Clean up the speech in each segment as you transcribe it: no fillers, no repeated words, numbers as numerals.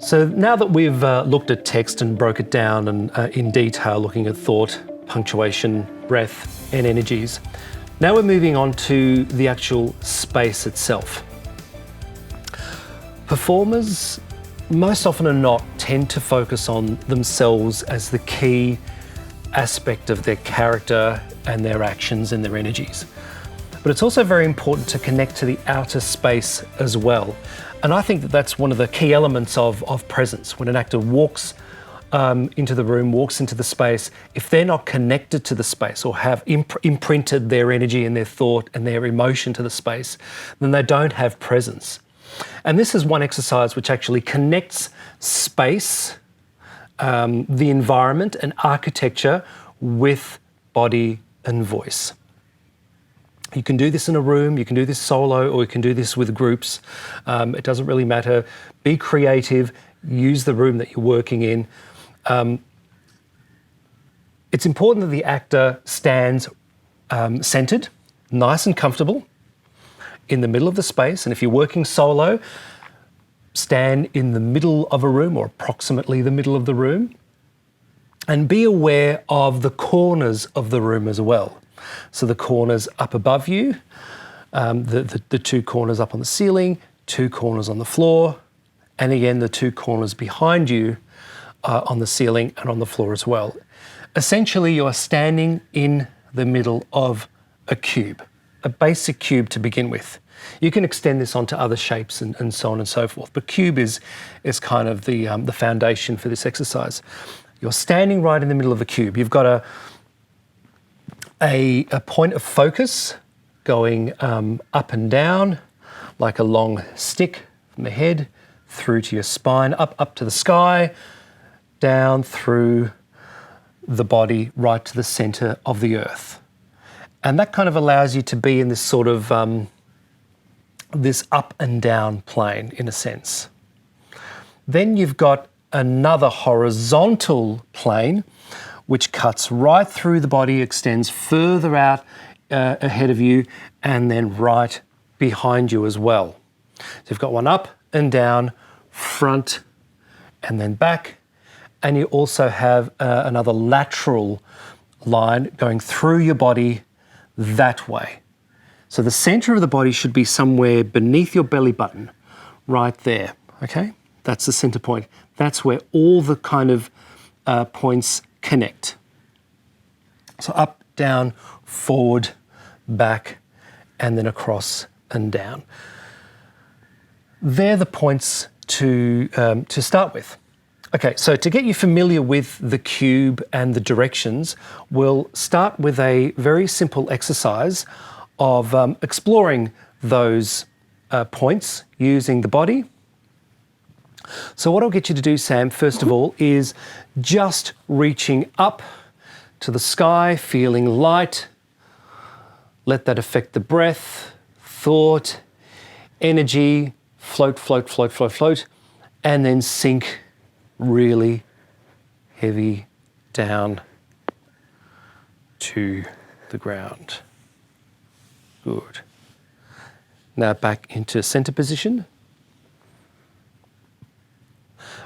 So now that we've looked at text and broke it down and in detail, looking at thought, punctuation, breath and energies, now we're moving on to the actual space itself. Performers, most often than not, tend to focus on themselves as the key aspect of their character and their actions and their energies. But it's also very important to connect to the outer space as well. And I think that that's one of the key elements of presence. When an actor walks into the room, walks into the space, if they're not connected to the space or have imprinted their energy and their thought and their emotion to the space, then they don't have presence. And this is one exercise which actually connects space, the environment and architecture with body and voice. You can do this in a room, you can do this solo, or you can do this with groups. It doesn't really matter. Be creative, use the room that you're working in. It's important that the actor stands centered, nice and comfortable in the middle of the space. And if you're working solo, stand in the middle of a room or approximately the middle of the room. And be aware of the corners of the room as well. So the corners up above you, the two corners up on the ceiling, two corners on the floor, and again, the two corners behind you on the ceiling and on the floor as well. Essentially, you are standing in the middle of a cube, a basic cube to begin with. You can extend this onto other shapes and so on and so forth, but cube is kind of the foundation for this exercise. You're standing right in the middle of a cube. You've got a point of focus going up and down like a long stick from the head through to your spine, up to the sky, down through the body, right to the center of the earth. And that kind of allows you to be in this sort of this up and down plane in a sense. Then you've got another horizontal plane which cuts right through the body, extends further out ahead of you, and then right behind you as well. So you've got one up and down, front and then back, and you also have another lateral line going through your body that way. So the center of the body should be somewhere beneath your belly button, right there, okay? That's the center point. That's where all the kind of points connect. So up, down, forward, back, and then across and down. They're the points to start with. Okay, so to get you familiar with the cube and the directions, we'll start with a very simple exercise of exploring those points using the body. So what I'll get you to do, Sam, first of all, is just reaching up to the sky, feeling light. Let that affect the breath, thought, energy, float, float, float, float, float, and then sink really heavy down to the ground. Good. Now back into center position.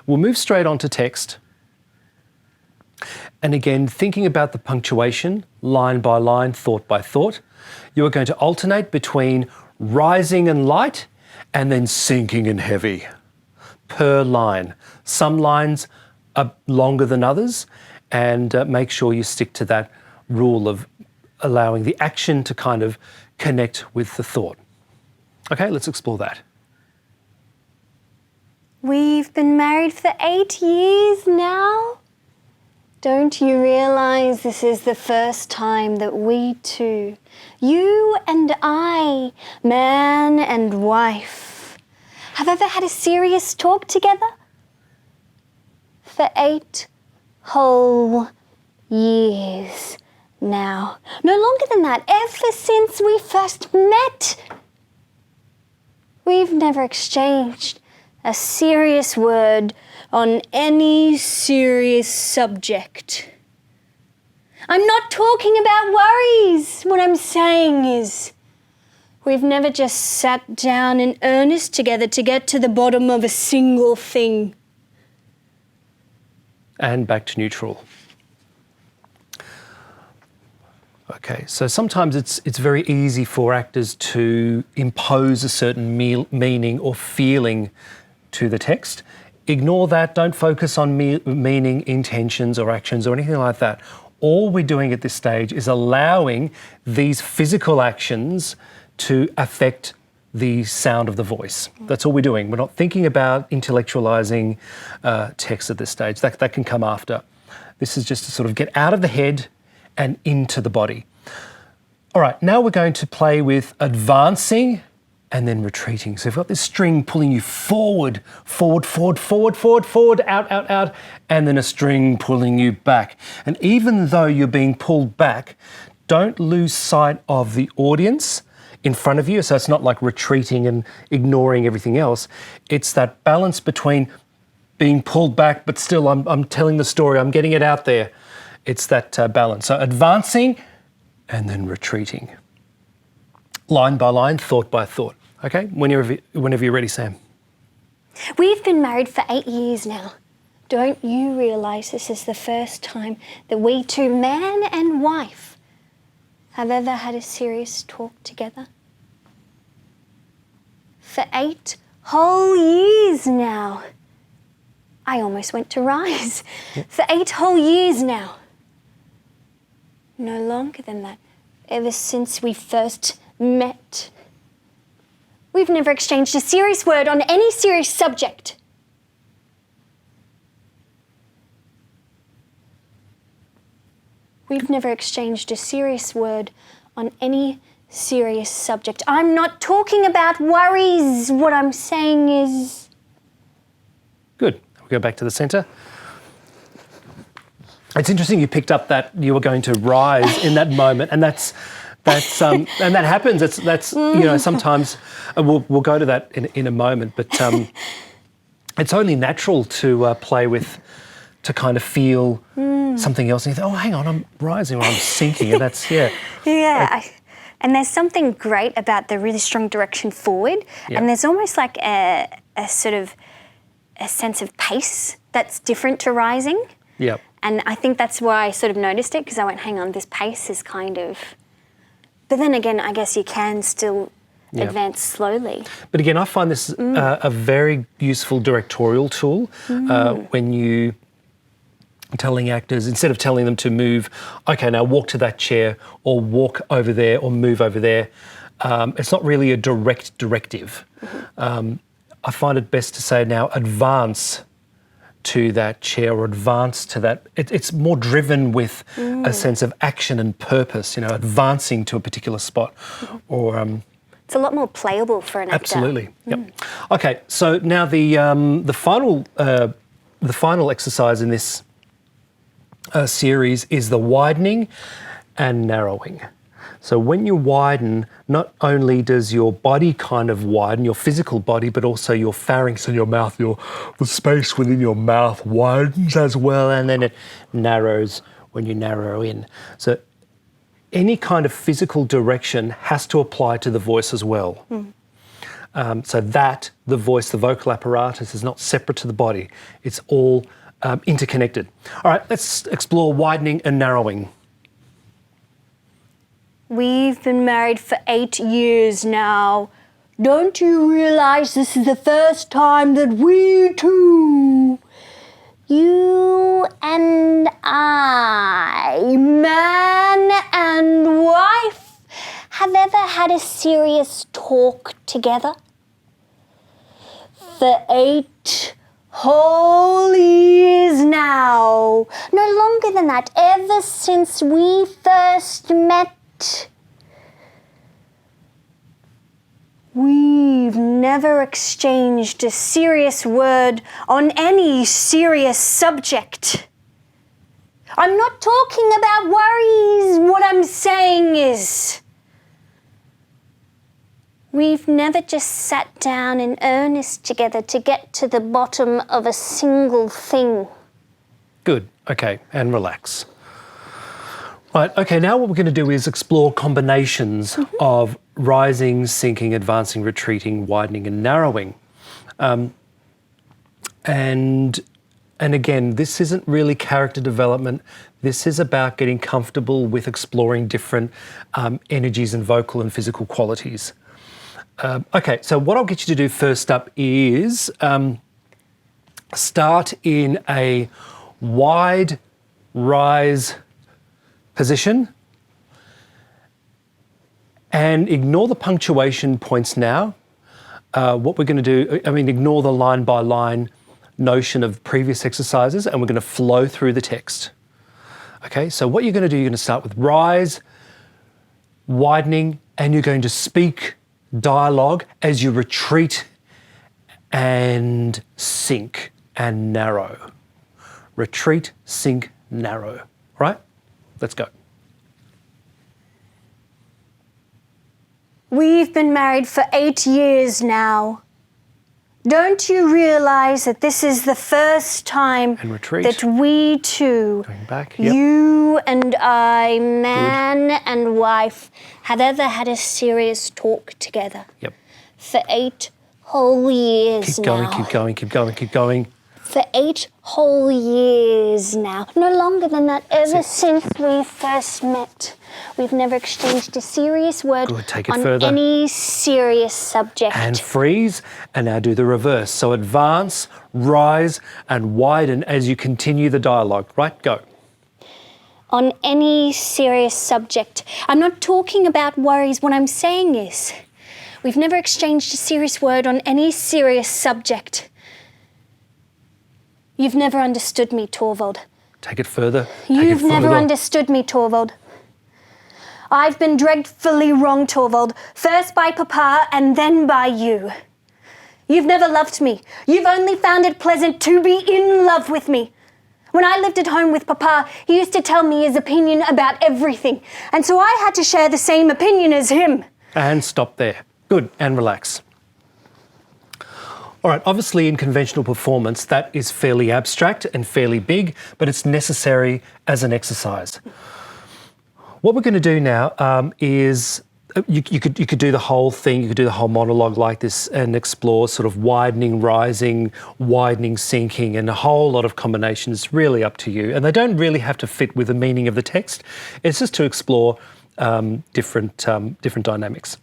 We'll move straight on to text. And again, thinking about the punctuation, line by line, thought by thought, you are going to alternate between rising and light and then sinking and heavy per line. Some lines are longer than others, and make sure you stick to that rule of allowing the action to kind of connect with the thought. Okay, let's explore that. We've been married for 8 years now. Don't you realize this is the first time that we two, you and I, man and wife, have ever had a serious talk together? For 8 whole years now. No longer than that, ever since we first met. We've never exchanged a serious word on any serious subject. I'm not talking about worries. What I'm saying is we've never just sat down in earnest together to get to the bottom of a single thing. and back to neutral. Okay, so sometimes it's very easy for actors to impose a certain meaning or feeling to the text. Ignore that, don't focus on meaning, intentions or actions or anything like that. All we're doing at this stage is allowing these physical actions to affect the sound of the voice. That's all we're doing. We're not thinking about intellectualizing text at this stage. That can come after. This is just to sort of get out of the head and into the body. All right, now we're going to play with advancing and then retreating. So you've got this string pulling you forward, forward, forward, forward, forward, forward, out, out, out, and then a string pulling you back. And even though you're being pulled back, don't lose sight of the audience in front of you. So it's not like retreating and ignoring everything else. It's that balance between being pulled back, but still I'm telling the story, I'm getting it out there. It's that balance. So advancing and then retreating. Line by line, thought by thought. Okay, whenever you're ready, Sam. We've been married for 8 years now. Don't you realise this is the first time that we two, man and wife, have ever had a serious talk together? For 8 whole years now. I almost went to rise. For 8 whole years now. No longer than that. Ever since we first met. We've never exchanged a serious word on any serious subject. We've never exchanged a serious word on any serious subject. I'm not talking about worries. What I'm saying is... Good. We'll go back to the centre. It's interesting you picked up that you were going to rise in that moment, and that's and that happens. That's you know, sometimes we'll go to that in a moment, but it's only natural to play with, to kind of feel something else, and you think, oh, hang on, I'm rising or I'm sinking, and that's And there's something great about the really strong direction forward, and there's almost like a sort of a sense of pace that's different to rising. Yep. And I think that's why I sort of noticed it, because I went, hang on, this pace is kind of... But then again, I guess you can still advance slowly. But again, I find this a very useful directorial tool when you telling actors, instead of telling them to move, okay, now walk to that chair or walk over there or move over there. It's not really a direct directive. I find it best to say now advance to that chair or advance to that. It's more driven with a sense of action and purpose, you know, advancing to a particular spot or... It's a lot more playable for an actor. Absolutely, yep. Okay, so now the final exercise in this series is the widening and narrowing. So when you widen, not only does your body kind of widen, your physical body, but also your pharynx and your mouth, the space within your mouth widens as well, and then it narrows when you narrow in. So any kind of physical direction has to apply to the voice as well. So that, the voice, the vocal apparatus is not separate to the body. It's all interconnected. All right, let's explore widening and narrowing. We've been married for 8 years now. Don't you realise this is the first time that we two, you and I, man and wife, have ever had a serious talk together? For 8 whole years now. No longer than that, ever since we first met. We've never exchanged a serious word on any serious subject. I'm not talking about worries. What I'm saying is, we've never just sat down in earnest together to get to the bottom of a single thing. Good, okay, and relax. Right, okay, now what we're going to do is explore combinations of rising, sinking, advancing, retreating, widening and narrowing. And And again, this isn't really character development. This is about getting comfortable with exploring different energies and vocal and physical qualities. Okay, so what I'll get you to do first up is start in a wide rise position and ignore the punctuation points now. What we're going to do, ignore the line by line notion of previous exercises, and we're going to flow through the text. Okay, so what you're going to do, you're going to start with rise, widening, and you're going to speak dialogue as you retreat and sink and narrow. Retreat, sink, narrow. All right, let's go. We've been married for 8 years now. Don't you realize that this is the first time And retreat. that we two, Going back, yep. you and I, man and wife, have ever had a serious talk together? Yep. For 8 whole years Keep going, now. keep going, keep going, keep going. For 8 whole years now. No longer than that, ever since we first met. We've never exchanged a serious word Good, take it on further. any serious subject. And freeze, and now do the reverse. So advance, rise, and widen as you continue the dialogue. Right, go. On any serious subject. I'm not talking about worries. What I'm saying is, we've never exchanged a serious word on any serious subject. You've never understood me, Torvald. Take it further. Take it You've never further. understood me, Torvald. I've been dreadfully wrong, Torvald. First by Papa and then by you. You've never loved me. You've only found it pleasant to be in love with me. When I lived at home with Papa, he used to tell me his opinion about everything. And so I had to share the same opinion as him. And stop there. Good, and relax. All right, obviously in conventional performance, that is fairly abstract and fairly big, but it's necessary as an exercise. What we're going to do now is you could do the whole thing, you could do the whole monologue like this and explore sort of widening, rising, widening, sinking, and a whole lot of combinations. Really up to you. And they don't really have to fit with the meaning of the text. It's just to explore different dynamics.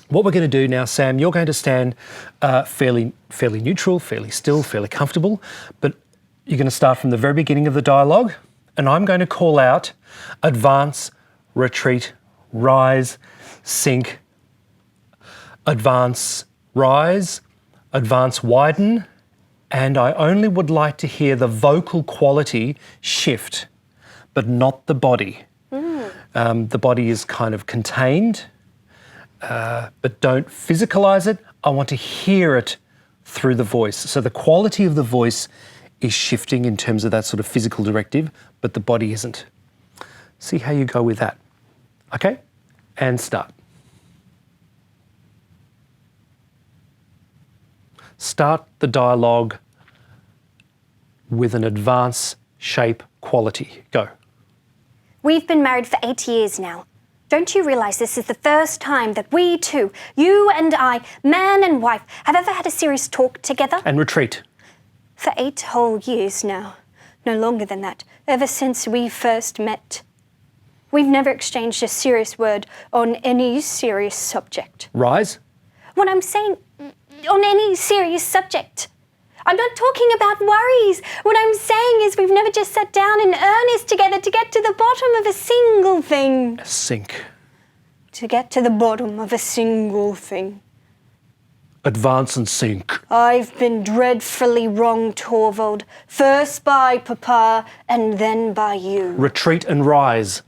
What we're going to do now, Sam, you're going to stand fairly neutral, fairly still, fairly comfortable, but you're going to start from the very beginning of the dialogue, and I'm going to call out advance, retreat, rise, sink, advance, rise, advance, widen, and I only would like to hear the vocal quality shift, but not the body. The body is kind of contained, but don't physicalize it. I want to hear it through the voice. So the quality of the voice is shifting in terms of that sort of physical directive, but the body isn't. See how you go with that. Okay? And start. Start the dialogue with an advance, shape, quality. Go. We've been married for 8 years now. Don't you realize this is the first time that we two, you and I, man and wife, have ever had a serious talk together? And retreat. For 8 whole years now. No longer than that. Ever since we first met. We've never exchanged a serious word on any serious subject. Rise. What I'm saying, on any serious subject. I'm not talking about worries. What I'm saying is we've never just sat down in earnest together to get to the bottom of a single thing. Sink. To get to the bottom of a single thing. Advance and sink. I've been dreadfully wrong, Torvald. First by Papa and then by you. Retreat and rise.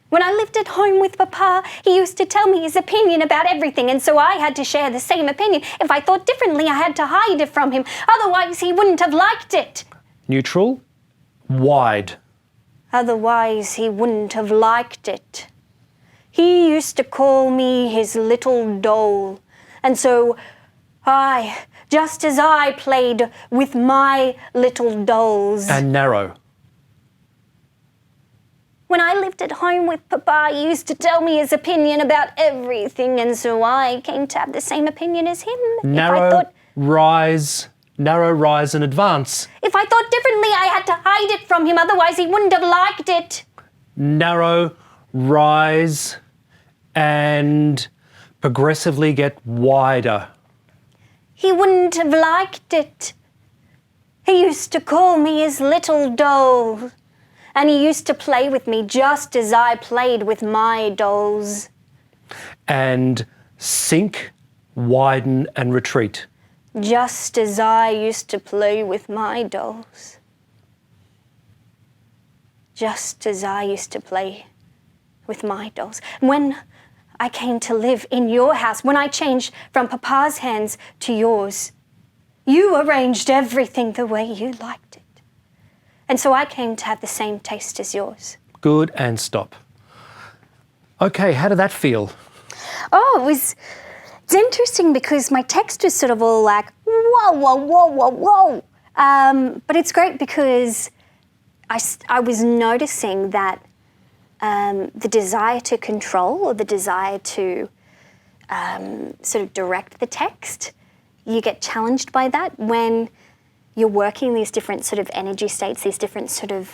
When I lived at home with Papa, he used to tell me his opinion about everything, and so I had to share the same opinion. If I thought differently, I had to hide it from him. Otherwise, he wouldn't have liked it. Neutral. Wide. Otherwise, he wouldn't have liked it. He used to call me his little doll. And so just as I played with my little dolls. And narrow. When I lived at home with Papa, he used to tell me his opinion about everything, and so I came to have the same opinion as him. Narrow, rise, narrow, rise and advance. If I thought differently, I had to hide it from him, otherwise he wouldn't have liked it. Narrow, rise and progressively get wider. He wouldn't have liked it. He used to call me his little doll, and he used to play with me just as I played with my dolls. And sink, widen and retreat. Just as I used to play with my dolls. Just as I used to play with my dolls. When I came to live in your house, when I changed from Papa's hands to yours, you arranged everything the way you liked it. And so I came to have the same taste as yours. Good, and stop. Okay, how did that feel? Oh, it's interesting because my text was sort of all like, whoa, whoa, whoa, whoa, whoa. But it's great because I was noticing that the desire to control or the desire to sort of direct the text, you get challenged by that when you're working these different sort of energy states, these different sort of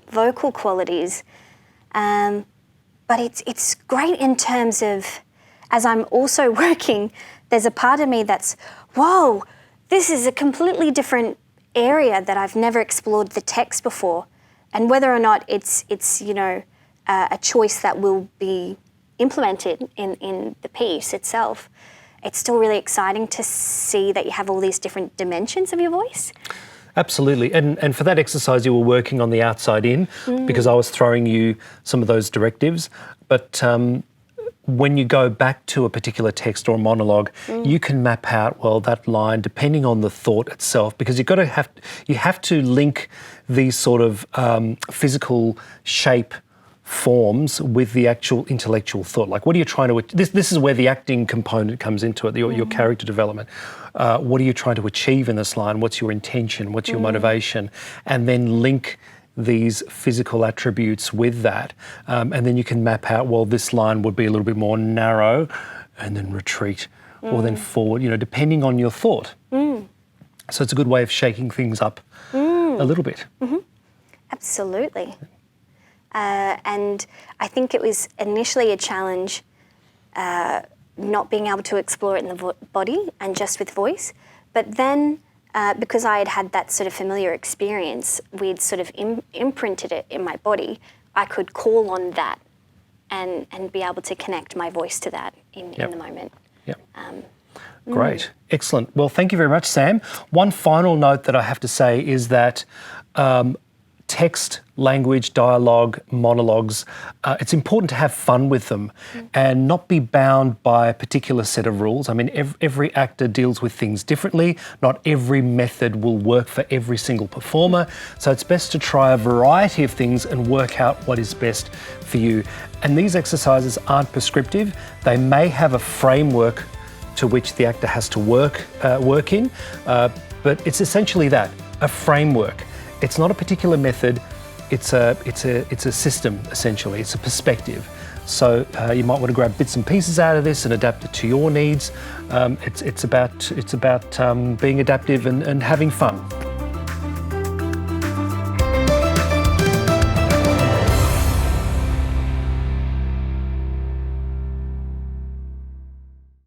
vocal qualities. But it's great in terms of, as I'm also working, there's a part of me that's, whoa, this is a completely different area that I've never explored the text before. And whether or not it's you know, a choice that will be implemented in the piece itself, it's still really exciting to see that you have all these different dimensions of your voice. Absolutely. And for that exercise, you were working on the outside in because I was throwing you some of those directives. But when you go back to a particular text or a monologue, you can map out, well, that line, depending on the thought itself, because you have to link these sort of physical shape forms with the actual intellectual thought. Like, what are you trying to... This is where the acting component comes into it, your character development. What are you trying to achieve in this line? What's your intention? What's your motivation? And then link these physical attributes with that. And then you can map out, well, this line would be a little bit more narrow and then retreat or then forward, you know, depending on your thought. So it's a good way of shaking things up a little bit. Absolutely. And I think it was initially a challenge not being able to explore it in the body and just with voice. But then, because I had that sort of familiar experience, we'd sort of imprinted it in my body, I could call on that and be able to connect my voice to that in the moment. Yep. Great. Excellent. Well, thank you very much, Sam. One final note that I have to say is that text, language, dialogue, monologues, it's important to have fun with them and not be bound by a particular set of rules. I mean, every actor deals with things differently. Not every method will work for every single performer. So it's best to try a variety of things and work out what is best for you. And these exercises aren't prescriptive. They may have a framework to which the actor has to work in, but it's essentially that, a framework. It's not a particular method, it's a system, essentially. It's a perspective. So you might want to grab bits and pieces out of this and adapt it to your needs. It's about being adaptive and having fun.